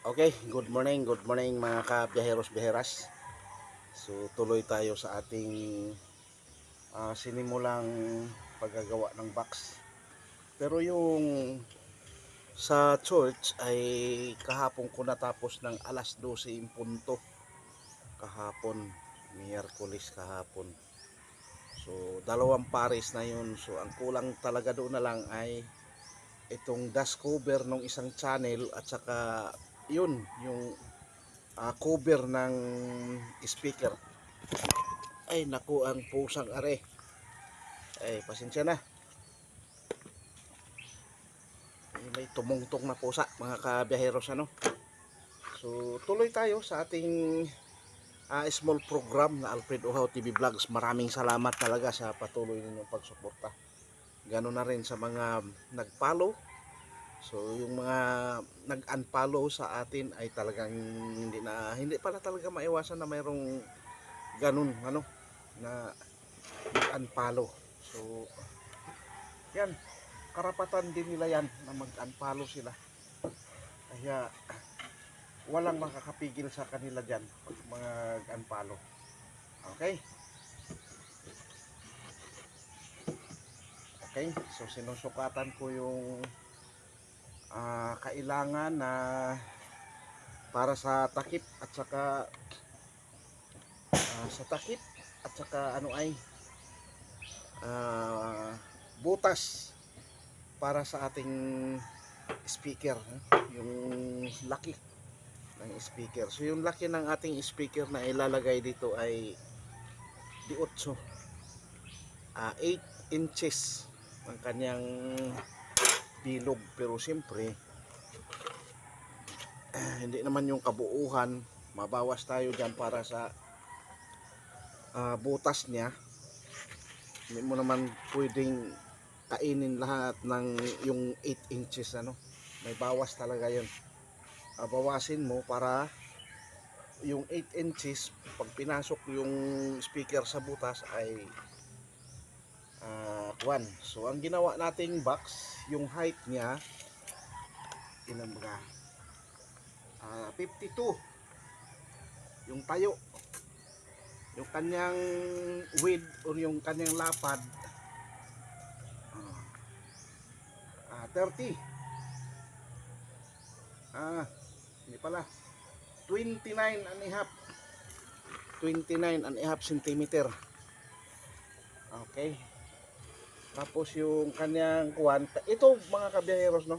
Okay, good morning mga kabiyaheros-biyeheras. So tuloy tayo sa ating sinimulang paggagawa ng box. Pero yung sa church ay kahapon ko natapos ng alas 12 in punto. Kahapon, Miyerkules kahapon. So dalawang pares na yun. So ang kulang talaga doon na lang ay itong dash cover ng isang channel at saka yun, yung cover ng speaker. Ay naku, ang pusang are. Ay pasensya na. Ay, may tumungtong na pusa mga kabiyaheros ano. So tuloy tayo sa ating small program na Alfred Uhaw TV Vlogs. Maraming salamat talaga sa patuloy ninyong pagsuporta. Ganoon na rin sa mga nag-follow. So yung mga nag-unfollow sa atin ay talagang hindi pala talaga maiwasan na mayroong ganun ano na mag-unfollow. So yan, karapatan din nila yan na mag-unfollow sila. Kaya walang makakapigil sa kanila dyan pag mag-unfollow. Okay? Okay, so sinusukatan ko yung kailangan na para sa takip at saka sa takip at saka ano ay butas para sa ating speaker, yung laki ng speaker. So yung laki ng ating speaker na ilalagay dito ay 8 inches ang kanyang bilog, pero siyempre hindi naman yung kabuuhan, mabawas tayo dyan para sa butas niya. Hindi mo naman pwedeng kainin lahat ng yung 8 inches ano, may bawas talaga yun. Bawasin mo para yung 8 inches pag pinasok yung speaker sa butas ay 1. So ang ginawa nating box, yung height niya ilan ba, 52 yung tayo, yung kanyang width o yung kanyang lapad 30 hindi pala 29 and a half centimeter. Okay, tapos yung kanyang kuwan, ito mga kabiyaheros no,